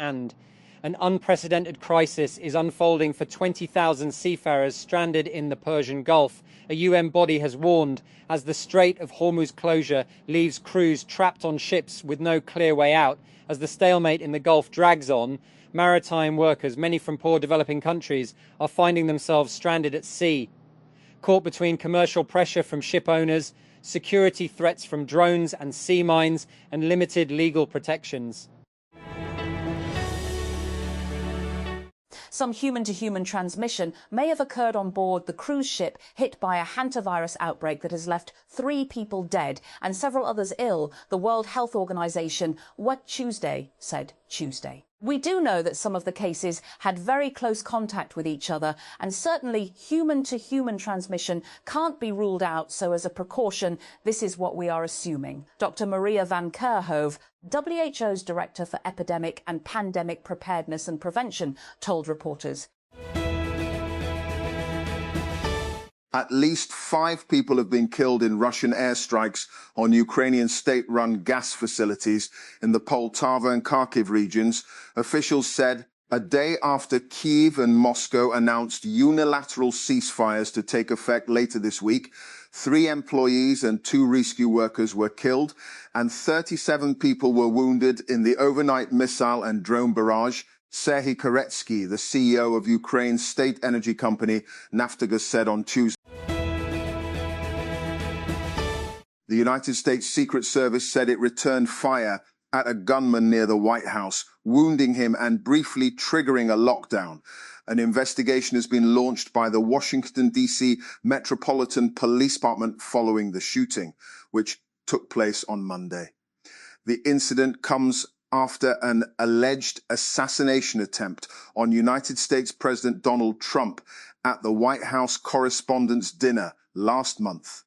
And an unprecedented crisis is unfolding for 20,000 seafarers stranded in the Persian Gulf. A UN body has warned as the Strait of Hormuz closure leaves crews trapped on ships with no clear way out. As the stalemate in the Gulf drags on, maritime workers, many from poor developing countries, are finding themselves stranded at sea, caught between commercial pressure from ship owners, security threats from drones and sea mines, and limited legal protections. Some human-to-human transmission may have occurred on board the cruise ship hit by a hantavirus outbreak that has left 3 people dead and several others ill, the World Health Organization said Tuesday. We do know that some of the cases had very close contact with each other, and certainly human-to-human transmission can't be ruled out, so as a precaution, this is what we are assuming. Dr. Maria van Kerkhove, WHO's Director for Epidemic and Pandemic Preparedness and Prevention, told reporters. At least 5 people have been killed in Russian airstrikes on Ukrainian state-run gas facilities in the Poltava and Kharkiv regions, officials said, a day after Kyiv and Moscow announced unilateral ceasefires to take effect later this week. 3 employees and 2 rescue workers were killed, and 37 people were wounded in the overnight missile and drone barrage. Serhiy Koretsky, the CEO of Ukraine's state energy company Naftogaz, said on Tuesday. The United States Secret Service said it returned fire at a gunman near the White House, wounding him and briefly triggering a lockdown. An investigation has been launched by the Washington, D.C. Metropolitan Police Department following the shooting, which took place on Monday. The incident comes after an alleged assassination attempt on United States President Donald Trump at the White House Correspondents' Dinner last month.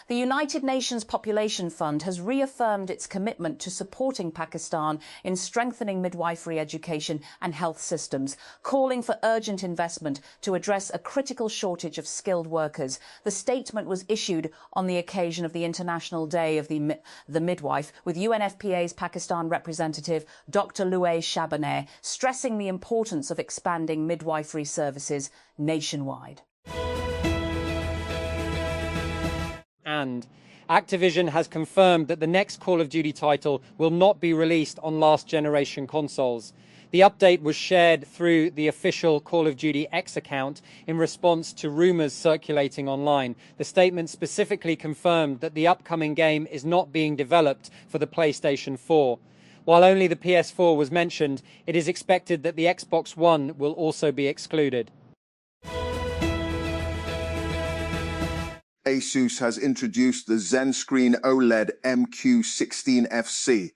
The United Nations Population Fund has reaffirmed its commitment to supporting Pakistan in strengthening midwifery education and health systems, calling for urgent investment to address a critical shortage of skilled workers. The statement was issued on the occasion of the International Day of the Midwife, with UNFPA's Pakistan representative Dr. Louay Shabaneh stressing the importance of expanding midwifery services nationwide. And Activision has confirmed that the next Call of Duty title will not be released on last-generation consoles. The update was shared through the official Call of Duty X account in response to rumors circulating online. The statement specifically confirmed that the upcoming game is not being developed for the PlayStation 4. While only the PS4 was mentioned, it is expected that the Xbox One will also be excluded. Asus has introduced the Zen Screen OLED MQ16FC,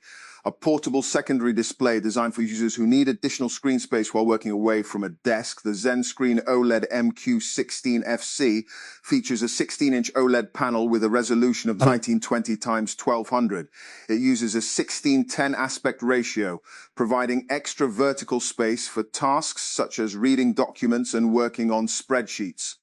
a portable secondary display designed for users who need additional screen space while working away from a desk. The Zen Screen OLED MQ16FC features a 16-inch OLED panel with a resolution of 1920 x 1200. It uses a 16:10 aspect ratio, providing extra vertical space for tasks such as reading documents and working on spreadsheets.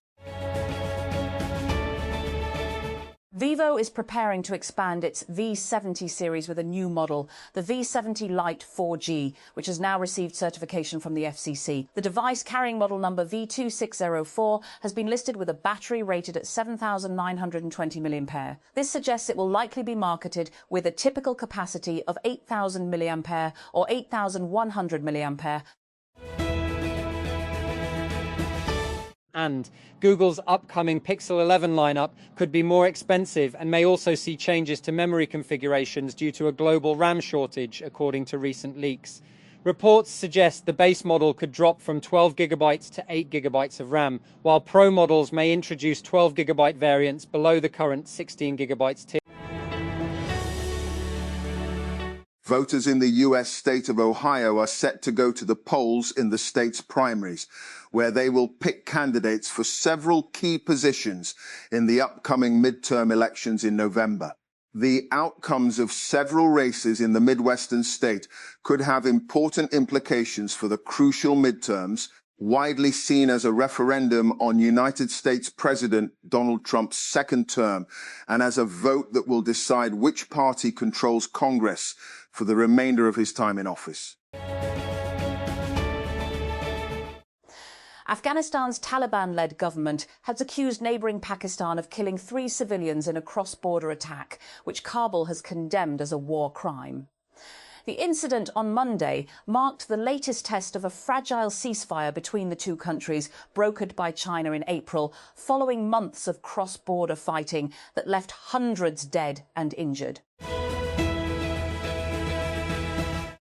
Vivo is preparing to expand its V70 series with a new model, the V70 Lite 4G, which has now received certification from the FCC. The device, carrying model number V2604, has been listed with a battery rated at 7,920 mAh. This suggests it will likely be marketed with a typical capacity of 8,000 mAh or 8,100 mAh. And Google's upcoming Pixel 11 lineup could be more expensive and may also see changes to memory configurations due to a global RAM shortage, according to recent leaks. Reports suggest the base model could drop from 12 GB to 8 GB of RAM, while Pro models may introduce 12 GB variants below the current 16 GB tier. Voters in the U.S. state of Ohio are set to go to the polls in the state's primaries, where they will pick candidates for several key positions in the upcoming midterm elections in November. The outcomes of several races in the Midwestern state could have important implications for the crucial midterms, widely seen as a referendum on United States President Donald Trump's second term and as a vote that will decide which party controls Congress for the remainder of his time in office. Afghanistan's Taliban-led government has accused neighbouring Pakistan of killing 3 civilians in a cross-border attack, which Kabul has condemned as a war crime. The incident on Monday marked the latest test of a fragile ceasefire between the two countries, brokered by China in April, following months of cross-border fighting that left hundreds dead and injured.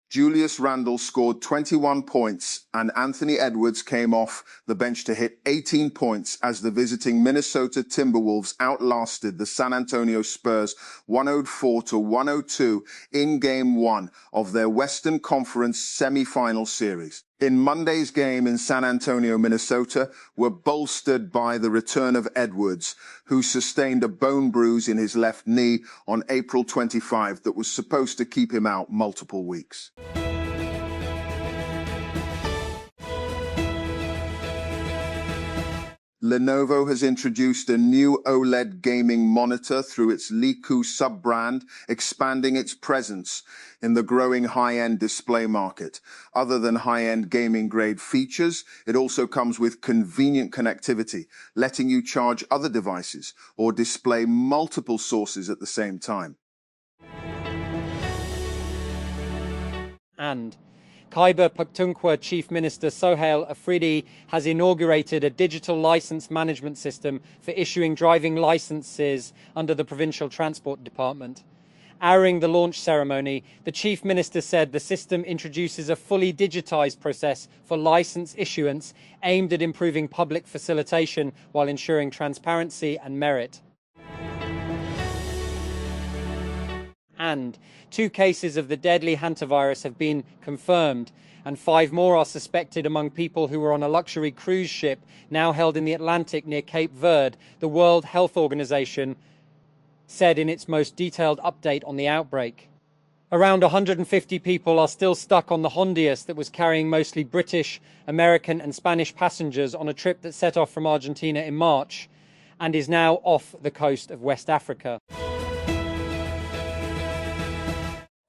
Julius Randle scored 21 points and Anthony Edwards came off the bench to hit 18 points as the visiting Minnesota Timberwolves outlasted the San Antonio Spurs 104-102 in Game 1 of their Western Conference semi-final series. In Monday's game in San Antonio, Minnesota, were bolstered by the return of Edwards, who sustained a bone bruise in his left knee on April 25 that was supposed to keep him out multiple weeks. Lenovo has introduced a new OLED gaming monitor through its Liku sub-brand, expanding its presence in the growing high-end display market. Other than high-end gaming-grade features, it also comes with convenient connectivity, letting you charge other devices or display multiple sources at the same time. And Khyber Pakhtunkhwa Chief Minister Sohail Afridi has inaugurated a digital licence management system for issuing driving licences under the Provincial Transport Department. Airing the launch ceremony, the Chief Minister said the system introduces a fully digitised process for licence issuance aimed at improving public facilitation while ensuring transparency and merit. And 2 cases of the deadly hantavirus have been confirmed, and 5 more are suspected among people who were on a luxury cruise ship now held in the Atlantic near Cape Verde, the World Health Organization said in its most detailed update on the outbreak. Around 150 people are still stuck on the Hondias that was carrying mostly British, American and Spanish passengers on a trip that set off from Argentina in March and is now off the coast of West Africa.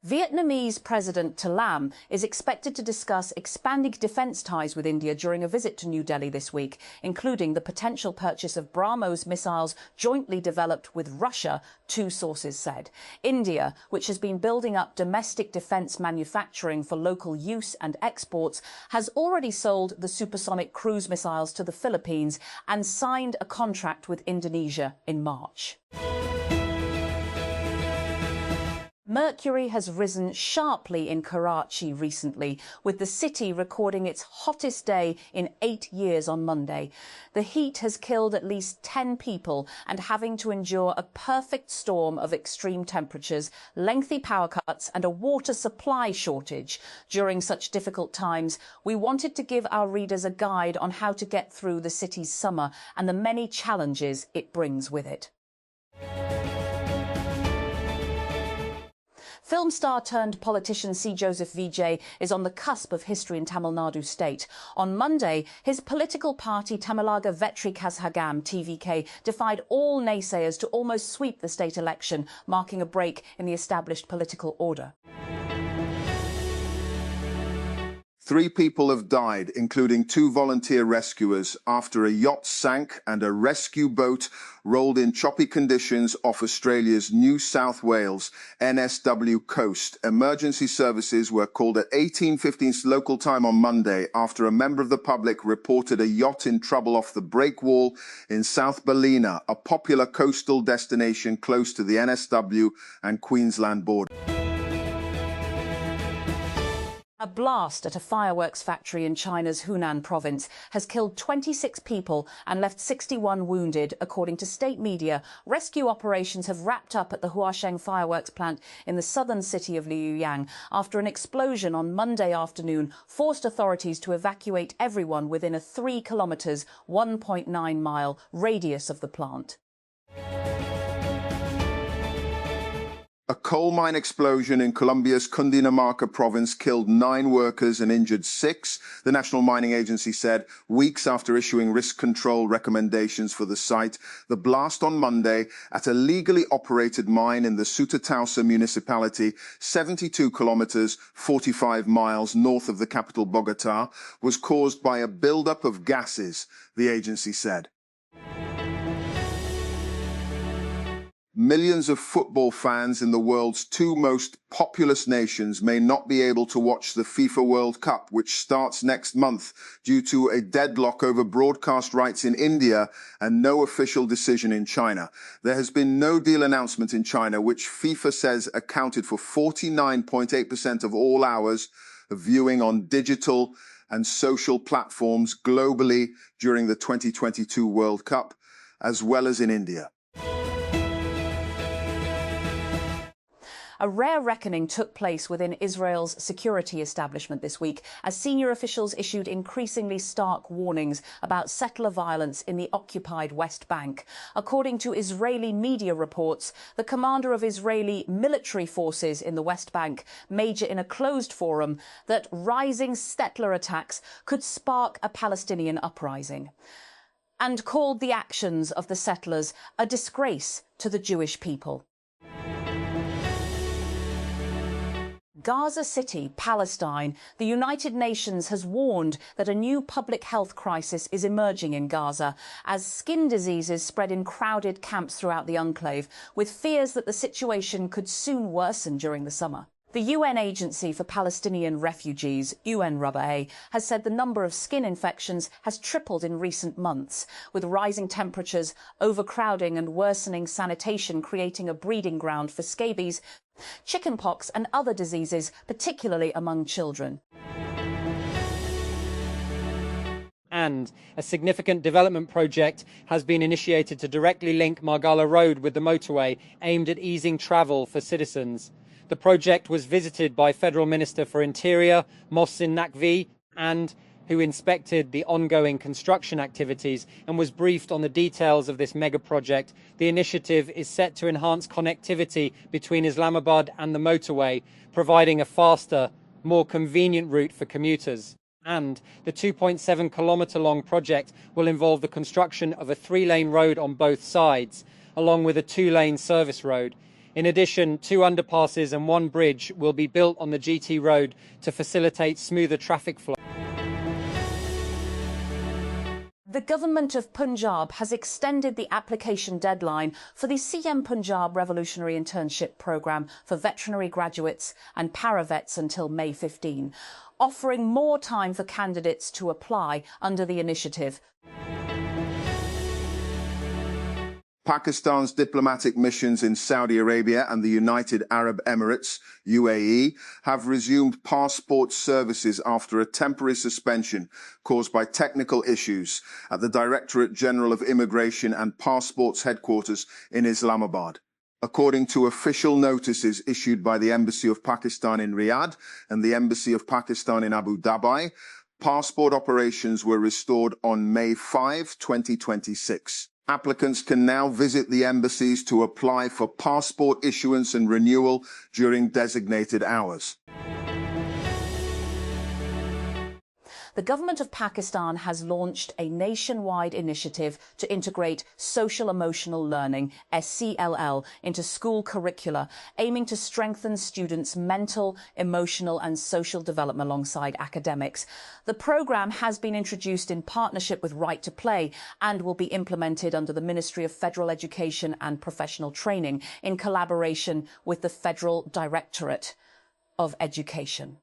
Vietnamese President Lam is expected to discuss expanding defence ties with India during a visit to New Delhi this week, including the potential purchase of BrahMos missiles jointly developed with Russia, 2 sources said. India, which has been building up domestic defence manufacturing for local use and exports, has already sold the supersonic cruise missiles to the Philippines and signed a contract with Indonesia in March. Mercury has risen sharply in Karachi recently, with the city recording its hottest day in 8 years on Monday. The heat has killed at least 10 people and having to endure a perfect storm of extreme temperatures, lengthy power cuts and a water supply shortage. During such difficult times, we wanted to give our readers a guide on how to get through the city's summer and the many challenges it brings with it. Film star turned politician C. Joseph Vijay is on the cusp of history in Tamil Nadu state. On Monday, his political party Tamilaga Vetri Kazhagam TVK defied all naysayers to almost sweep the state election, marking a break in the established political order. 3 people have died, including 2 volunteer rescuers, after a yacht sank and a rescue boat rolled in choppy conditions off Australia's New South Wales NSW coast. Emergency services were called at 18:15 local time on Monday after a member of the public reported a yacht in trouble off the breakwall in South Ballina, a popular coastal destination close to the NSW and Queensland border. A blast at a fireworks factory in China's Hunan province has killed 26 people and left 61 wounded, according to state media. Rescue operations have wrapped up at the Huasheng fireworks plant in the southern city of Liuyang after an explosion on Monday afternoon forced authorities to evacuate everyone within a 3 kilometres, 1.9 mile radius of the plant. A coal mine explosion in Colombia's Cundinamarca province killed 9 workers and injured 6, the National Mining Agency said, weeks after issuing risk control recommendations for the site. The blast on Monday at a legally operated mine in the Sutatausa municipality, 72 kilometers, 45 miles north of the capital Bogota, was caused by a buildup of gases, the agency said. Millions of football fans in the world's 2 most populous nations may not be able to watch the FIFA World Cup, which starts next month, due to a deadlock over broadcast rights in India and no official decision in China. There has been no deal announcement in China, which FIFA says accounted for 49.8% of all hours of viewing on digital and social platforms globally during the 2022 World Cup, as well as in India. A rare reckoning took place within Israel's security establishment this week as senior officials issued increasingly stark warnings about settler violence in the occupied West Bank. According to Israeli media reports, the commander of Israeli military forces in the West Bank major in a closed forum that rising settler attacks could spark a Palestinian uprising, and called the actions of the settlers a disgrace to the Jewish people. Gaza City, Palestine. The United Nations has warned that a new public health crisis is emerging in Gaza as skin diseases spread in crowded camps throughout the enclave, with fears that the situation could soon worsen during the summer. The UN Agency for Palestinian Refugees, UNRWA, has said the number of skin infections has tripled in recent months, with rising temperatures, overcrowding and worsening sanitation creating a breeding ground for scabies, chickenpox and other diseases, particularly among children. And a significant development project has been initiated to directly link Margala Road with the motorway, aimed at easing travel for citizens. The project was visited by Federal Minister for Interior, Mohsin Naqvi, who inspected the ongoing construction activities and was briefed on the details of this mega project. The initiative is set to enhance connectivity between Islamabad and the motorway, providing a faster, more convenient route for commuters. And the 2.7-kilometre long project will involve the construction of a 3-lane road on both sides, along with a 2-lane service road. In addition, 2 underpasses and 1 bridge will be built on the GT road to facilitate smoother traffic flow. The government of Punjab has extended the application deadline for the CM Punjab Revolutionary Internship Programme for veterinary graduates and paravets until May 15, offering more time for candidates to apply under the initiative. Pakistan's diplomatic missions in Saudi Arabia and the United Arab Emirates, UAE, have resumed passport services after a temporary suspension caused by technical issues at the Directorate General of Immigration and Passports headquarters in Islamabad. According to official notices issued by the Embassy of Pakistan in Riyadh and the Embassy of Pakistan in Abu Dhabi, passport operations were restored on May 5, 2026. Applicants can now visit the embassies to apply for passport issuance and renewal during designated hours. The government of Pakistan has launched a nationwide initiative to integrate social-emotional learning, SCLL, into school curricula, aiming to strengthen students' mental, emotional and social development alongside academics. The programme has been introduced in partnership with Right to Play and will be implemented under the Ministry of Federal Education and Professional Training in collaboration with the Federal Directorate of Education.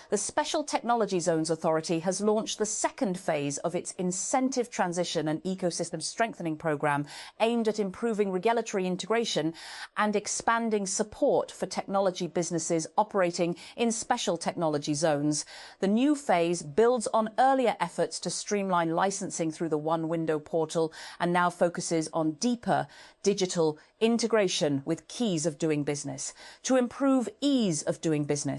The Special Technology Zones Authority has launched the second phase of its Incentive Transition and Ecosystem Strengthening Programme, aimed at improving regulatory integration and expanding support for technology businesses operating in special technology zones. The new phase builds on earlier efforts to streamline licensing through the One Window portal and now focuses on deeper digital integration with keys of doing business to improve ease of doing business.